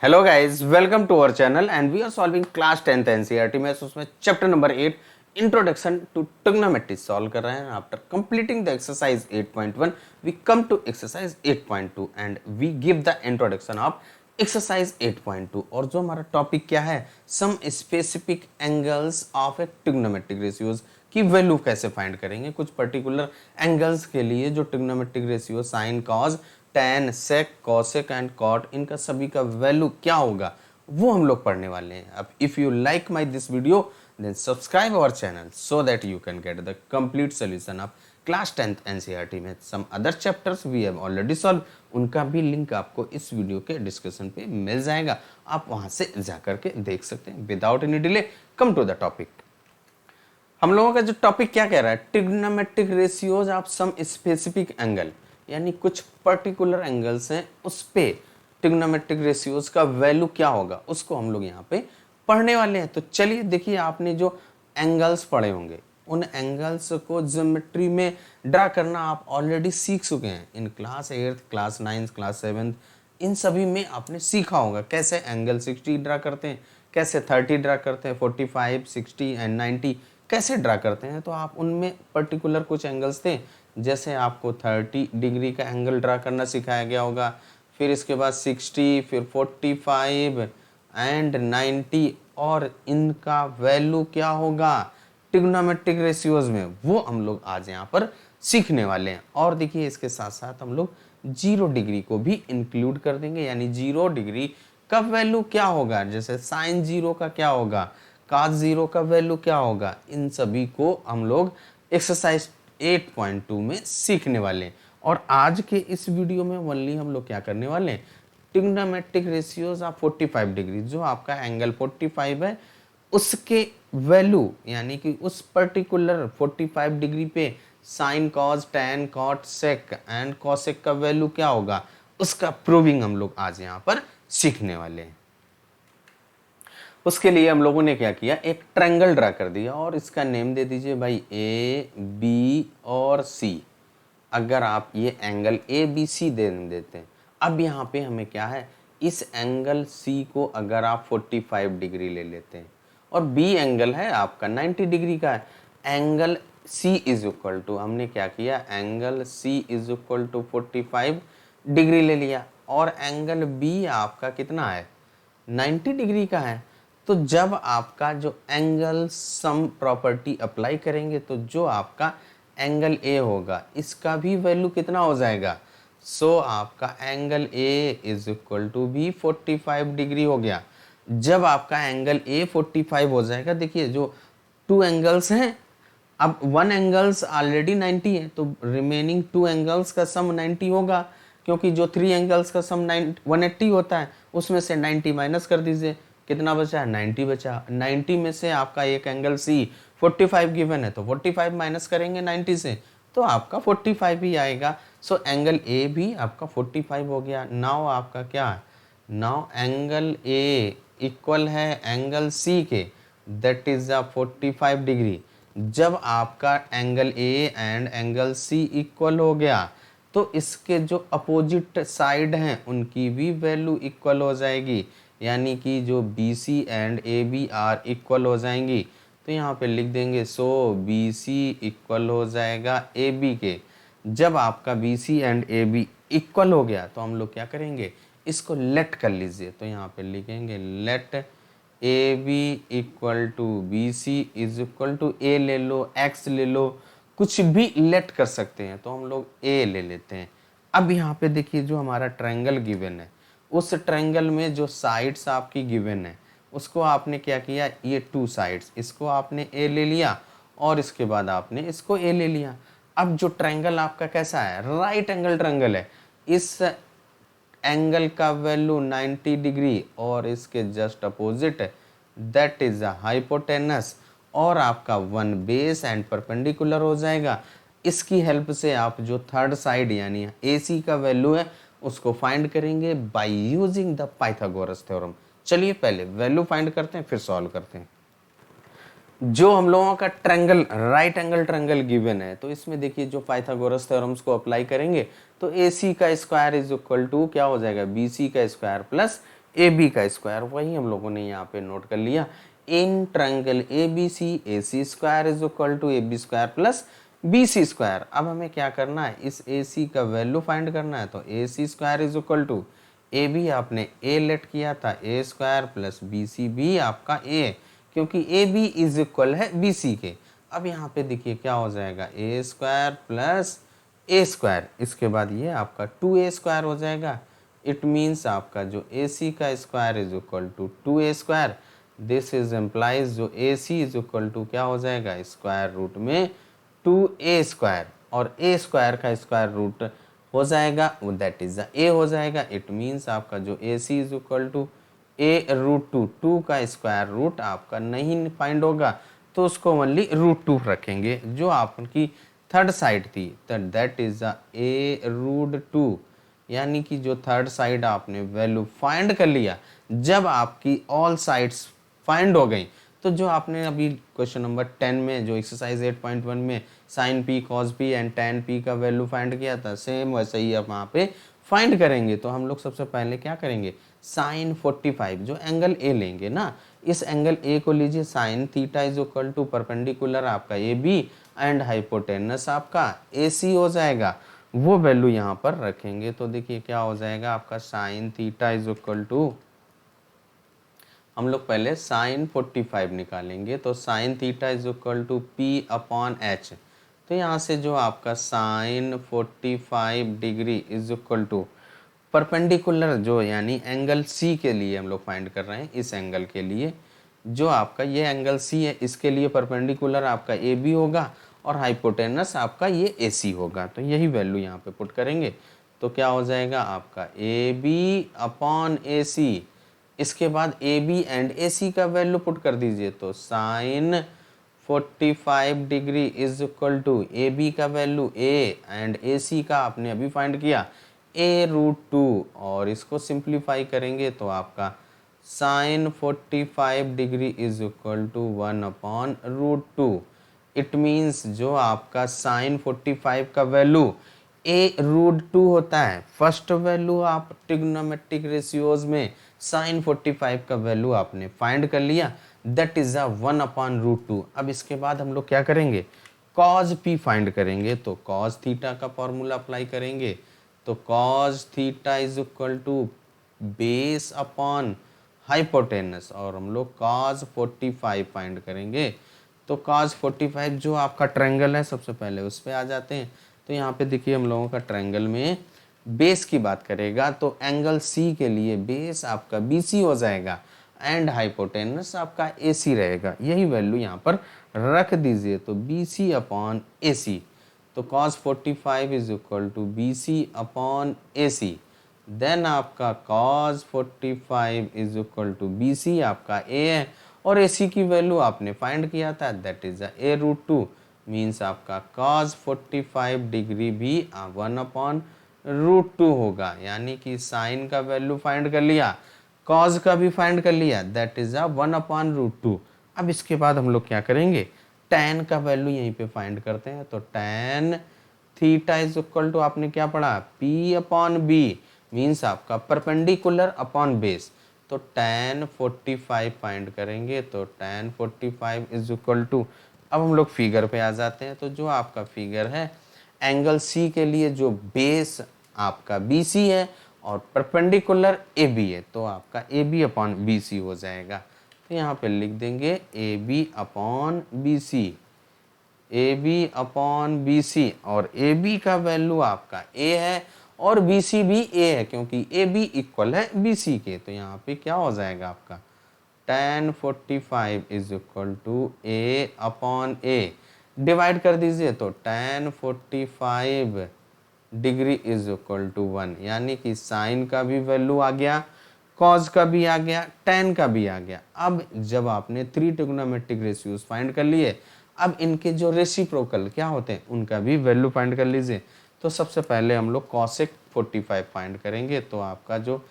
Hello guys, welcome to our channel and we are solving class 10th NCERT maths. उसमें chapter number 8 introduction to trigonometry solve कर रहे हैं। After completing the exercise 8.1 we come to exercise 8.2 and we give the introduction of exercise 8.2। और जो हमारा topic क्या है, some specific angles of a trigonometric ratios की वैल्यू कैसे फाइंड करेंगे। कुछ पर्टिकुलर एंगल्स के लिए जो trigonometric ratio sign cause tan sec cosec and cot, इनका सभी का वैल्यू क्या होगा वो हम लोग पढ़ने वाले हैं। अब if you like my this video then subscribe our channel so that you can get the complete solution of class 10th NCERT में some other chapters we have already solve. उनका भी लिंक आपको इस वीडियो के description पे मिल जाएगा, आप वहां से जाकर के देख सकते हैं। Without any delay come to the topic. हम लोगों का जो टॉपिक क्या कह रहा है, trigonometric ratios of some specific angle, यानी कुछ पर्टिकुलर एंगल्स हैं उस पे ट्रिग्नोमेट्रिक रेशियोज का वैल्यू क्या होगा उसको हम लोग यहाँ पे पढ़ने वाले हैं। तो चलिए देखिए, आपने जो एंगल्स पढ़े होंगे उन एंगल्स को ज्योमेट्री में ड्रा करना आप ऑलरेडी सीख चुके हैं। In class 8th, class 9th, class 7th, इन सभी में आपने सीखा होगा कैसे एंगल 60 ड्रा करते हैं, कैसे 30 ड्रा करते हैं, 45, 60 एंड 90 कैसे ड्रा करते हैं। तो आप उनमें पर्टिकुलर कुछ एंगल्स थे, जैसे आपको 30 डिग्री का एंगल ड्रा करना सिखाया गया होगा, फिर इसके बाद 60, फिर 45 एंड 90, और इनका वैल्यू क्या होगा ट्रिग्नोमेट्रिक रेशियोज में, वो हम लोग आज यहाँ पर सीखने वाले हैं। और देखिए, इसके साथ साथ हम लोग 0 डिग्री को भी इंक्लूड कर देंगे, यानी 0 डिग्री का वैल्यू क्या होगा, जैसे साइन 0 का क्या होगा, cos 0 का वैल्यू क्या होगा, इन सभी को हम लोग एक्सरसाइज 8.2 में सीखने वाले हैं। और आज के इस वीडियो में ओनली हम लोग क्या करने वाले हैं, ट्रिग्नोमेट्रिक रेशियोज ऑफ 45 डिग्री, जो आपका एंगल 45 है उसके वैल्यू, यानी कि उस पर्टिकुलर 45 डिग्री पे sine cos tan cot sec and cosec का वैल्यू क्या होगा, उसका प्रूविंग हम लोग आज यहाँ पर सीखने वाले हैं। उसके लिए हम लोगों ने क्या किया, एक ट्रायंगल ड्रा कर दिया और इसका नेम दे दीजिए भाई ए बी और सी। अगर आप ये एंगल ए बी सी दे देते हैं, अब यहाँ पे हमें क्या है, इस एंगल सी को अगर आप 45 डिग्री ले लेते हैं और बी एंगल है आपका 90 डिग्री का है, angle C is equal to, हमने क्या किया, angle C is equal to 45 degree ले लिया, और एंगल बी आपका कितना है, 90 डिग्री का है। तो जब आपका जो एंगल सम प्रॉपर्टी अप्लाई करेंगे तो जो आपका एंगल ए होगा इसका भी वैल्यू कितना हो जाएगा, सो आपका angle A is equal to भी 45 डिग्री हो गया। जब आपका एंगल ए 45 हो जाएगा, देखिए जो 2 एंगल्स हैं, अब 1 एंगल्स ऑलरेडी 90 है तो रिमेनिंग 2 एंगल्स का सम 90 होगा, क्योंकि जो 3 एंगल्स का सम 180 होता है, उसमें से 90 माइनस कर दीजिए, कितना बचा, 90 बचा। 90 में से आपका एक एंगल सी 45 गिवन है तो 45 माइनस करेंगे 90 से तो आपका 45 ही आएगा। सो एंगल ए भी आपका 45 हो गया। नाउ आपका क्या है, नाउ एंगल ए इक्वल है एंगल सी के, दैट इज अ 45 डिग्री। जब आपका angle A and angle C equal हो गया तो इसके जो अपोजिट साइड हैं उनकी भी वैल्यू इक्वल हो जाएगी, यानी कि जो B C and A B are equal हो जाएंगी। तो यहाँ पे लिख देंगे सो बी सी इक्वल हो जाएगा ए बी के। जब आपका B C and A B equal हो गया तो हम लोग क्या करेंगे, इसको लेट कर लीजिए। तो यहाँ पे लिखेंगे let A B equal to B C is equal to A ले लो, एक्स ले लो, कुछ भी लेट कर सकते हैं, तो हम लोग ए ले लेते हैं। अब यहाँ पे देखिए, जो हमारा ट्रायंगल गिवन है उस ट्रायंगल में जो साइड्स आपकी गिवन है उसको आपने क्या किया, ये 2 साइड्स, इसको आपने ए ले लिया और इसके बाद आपने इसको ए ले लिया। अब जो ट्रायंगल आपका कैसा है, राइट एंगल ट्रायंगल है, इस एंगल का वैल्यू 90 डिग्री और इसके just opposite that is a hypotenuse, और आपका 1 बेस एंड परपेंडिकुलर हो जाएगा। इसकी हेल्प से आप जो थर्ड साइड यानी AC का वैल्यू है उसको फाइंड करेंगे by using the Pythagoras theorem. चलिए पहले वैल्यू फाइंड करते हैं फिर सॉल्व करते हैं। जो हम लोगों का triangle right angle triangle given है, तो इसमें देखिए जो पाइथागोरस थ्योरम्स को अप्लाई करेंगे तो AC का स्क्वायर इज इक्वल टू क्या हो जाएगा, BC का स्क्वायर प्लस ए बी का स्क्वायर, वही हम लोगों ने यहाँ पे नोट कर लिया। In triangle A B C square is equal to A B square plus B C square. अब हमें क्या करना है, इस ए सी का वैल्यू फाइंड करना है। तो A C square is equal to A B आपने ए लेट किया था A square plus B C भी आपका ए, क्योंकि ए बी इज इक्वल है बी सी के। अब यहाँ पे देखिए क्या हो जाएगा, A square plus A square, इसके बाद ये आपका 2a स्क्वायर हो जाएगा। इट मीन्स आपका जो ए सी का square is equal to 2a square. This is implies जो A C is equal to क्या हो जाएगा, स्क्वायर रूट में 2a स्क्वायर, और a स्क्वायर का स्क्वायर रूट हो जाएगा दैट इज a हो जाएगा। इट मीन्स आपका जो A C is equal to a root 2 का स्क्वायर रूट आपका नहीं फाइंड होगा, तो उसको ओनली रूट 2 रखेंगे। जो आपकी थर्ड साइड थी दैट इज a रूट 2, यानी कि जो थर्ड साइड आपने वैल्यू फाइंड कर लिया, जब आपकी ऑल साइड्स फाइंड हो गई, तो जो आपने अभी क्वेश्चन नंबर 10 में जो एक्सरसाइज 8.1 में sine P cos P and tan P का वैल्यू फाइंड किया था, सेम वैसे ही अब वहाँ पे फाइंड करेंगे। तो हम लोग सबसे पहले क्या करेंगे, साइन 45 जो एंगल ए लेंगे ना, इस एंगल ए को लीजिए, sine theta is equal to perpendicular आपका ए बी एंड हाइपोटेनस आपका ए सी हो जाएगा, वो वैल्यू यहाँ पर रखेंगे। तो देखिए क्या हो जाएगा आपका, sine theta is equal to, हम लोग पहले साइन 45 निकालेंगे। तो sine theta is equal to P upon H. तो यहाँ से जो आपका sine 45 degree is equal to perpendicular जो यानी एंगल सी के लिए हम लोग फाइंड कर रहे हैं, इस एंगल के लिए जो आपका ये एंगल सी है, इसके लिए परपेंडिकुलर आपका ए बी होगा और हाइपोटेनस आपका ये ए सी होगा। तो यही वैल्यू यहाँ पे पुट करेंगे। तो क्या हो जाएगा आपका ए बी अपॉन ए सी, इसके बाद A B and A C का वैल्यू पुट कर दीजिए। तो sine 45 degree is equal to A B का value A and A C का आपने अभी फाइंड किया ए रूट 2, और इसको सिंप्लीफाई करेंगे तो आपका sine 45 degree is equal to 1 upon root 2। It means जो आपका साइन 45 का वैल्यू ए रूट 2 होता है, फर्स्ट वैल्यू आप ट्रिग्नोमेट्रिक रेशियोज में साइन 45 का वैल्यू आपने फाइंड कर लिया, that is a 1 upon root 2। अब इसके बाद हम लोग क्या करेंगे, कॉज पी फाइंड करेंगे। तो कॉज थीटा का फॉर्मूला अप्लाई करेंगे। तो cos theta is equal to base upon hypotenuse, और हम लोग कॉज 45 फाइंड करेंगे। तो कॉज 45 जो आपका ट्रायंगल है, सबसे पहले उस पर आ जाते हैं। तो यहाँ पे देखिए हम लोगों का ट्रायंगल में बेस की बात करेगा, तो एंगल सी के लिए बेस आपका बी सी हो जाएगा एंड हाइपोटेनस आपका ए सी रहेगा। यही वैल्यू यहाँ पर रख दीजिए। तो बी सी अपॉन ए सी, तो cos 45 is equal to B C upon A C. Then आपका cos 45 is equal to B C आपका ए है, और ए सी की वैल्यू आपने फाइंड किया था, that is a root 2। Means आपका cos 45 डिग्री भी 1 अपॉन रूट 2 होगा, यानी कि साइन का वैल्यू फाइंड कर लिया, कॉज का भी फाइंड कर लिया, दैट इज 1 अपॉन रूट 2। अब इसके बाद हम लोग क्या करेंगे, tan का वैल्यू यहीं पे फाइंड करते हैं। तो tan theta is equal to आपने क्या पढ़ा, p अपॉन बी, मीन्स आपका परपेंडिकुलर अपॉन बेस। तो tan 45 फाइंड करेंगे। तो tan 45 इज इक्वल टू, अब हम लोग फिगर पे आ जाते हैं। तो जो आपका फिगर है, एंगल सी के लिए जो बेस आपका बी सी है और परपेंडिकुलर ए बी है, तो आपका A B upon B C हो जाएगा। तो यहाँ पे लिख देंगे A B upon B C, A B upon B C, और ए बी का वैल्यू आपका ए है और बी सी भी ए है, क्योंकि ए बी इक्वल है बी सी के। तो यहाँ पे क्या हो जाएगा आपका, tan 45 is equal to a upon a, divide कर दीजिए। तो tan 45 degree is equal to 1, यानी कि साइन का भी वैल्यू आ गया, कॉज का भी आ गया, tan का भी आ गया। अब जब आपने 3 ट्रिग्नोमेट्रिक रेशियोज फाइंड कर लिए, अब इनके जो रेसिप्रोकल क्या होते हैं उनका भी वैल्यू फाइंड कर लीजिए। तो सबसे पहले हम लोग कॉसेक 45 फाइंड करेंगे। तो आपका जो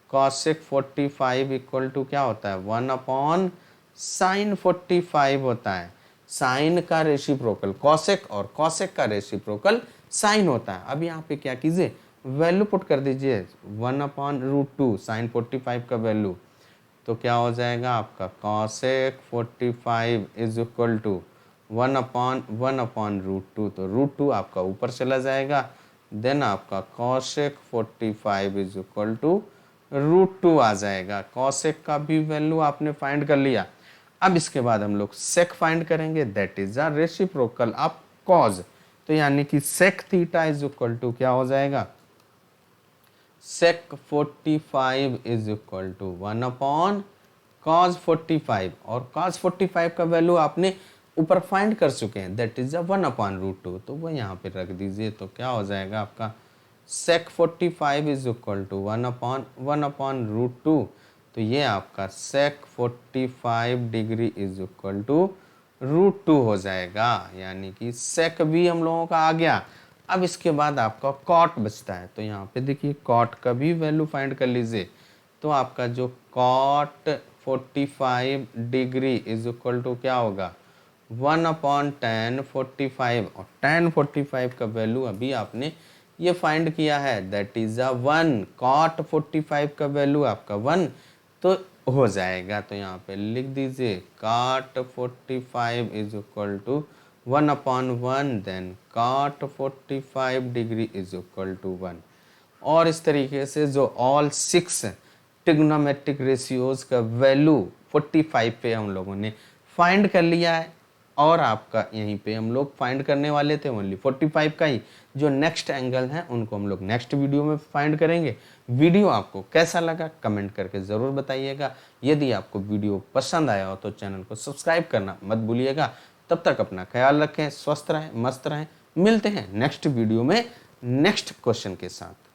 कॉसेक 45 इक्वल टू क्या होता है, 1 अपॉन साइन 45 होता है। साइन का रेसिप्रोकल कॉसेक और कॉसेक का रेसिप्रोकल साइन होता है। अब यहाँ पे क्या कीजिए, वैल्यू पुट कर दीजिए 1/√2 साइन 45 का वैल्यू, तो क्या हो जाएगा आपका कॉसेक 45 इज इक्वल टू 1/1/√2, तो √2 आपका ऊपर चला जाएगा, देन आपका कॉसेक 45 इज इक्वल टू √2 आ जाएगा। कॉसेक का भी वैल्यू आपने फाइंड कर लिया। अब इसके बाद हम लोग सेक फाइंड करेंगे, that is a reciprocal of cos, तो यानी कि sec theta is equal to क्या हो जाएगा, सेक 45 इज इक्वल टू 1/cos 45, और cos 45 का वैल्यू आपने ऊपर फाइंड कर चुके हैं, दैट इज 1/√2, तो वो यहाँ पे रख दीजिए, तो क्या हो जाएगा आपका सेक 45 इज इक्वल टू 1/1/√2, तो ये आपका सेक 45 डिग्री इज इक्वल टू √2 हो जाएगा, यानी कि सेक भी हम लोगों का आ गया। अब इसके बाद आपका कॉट बचता है, तो यहाँ पे देखिए कॉट का भी वैल्यू फाइंड कर लीजिए, तो आपका जो cot 45 degree is equal to क्या होगा 1/tan 45, और tan 45 का वैल्यू अभी आपने ये फाइंड किया है, दैट इज अ 1, कॉट 45 का वैल्यू आपका 1, तो हो जाएगा, तो यहाँ पे लिख दीजिए cot 45 is equal to 1/1, then cot 45 degree is equal to 1। और इस तरीके से जो ऑल 6 ट्रिग्नोमेट्रिक रेशियोज का वैल्यू 45 पे हम लोगों ने फाइंड कर लिया है, और आपका यहीं पे हम लोग फाइंड करने वाले थे ओनली 45 का ही, जो नेक्स्ट एंगल हैं उनको हम लोग नेक्स्ट वीडियो में फाइंड करेंगे। वीडियो आपको कैसा लगा कमेंट करके ज़रूर बताइएगा। यदि आपको वीडियो पसंद आया हो तो चैनल को सब्सक्राइब करना मत भूलिएगा। तब तक अपना ख्याल रखें, स्वस्थ रहें, मस्त रहें। मिलते हैं नेक्स्ट वीडियो में नेक्स्ट क्वेश्चन के साथ।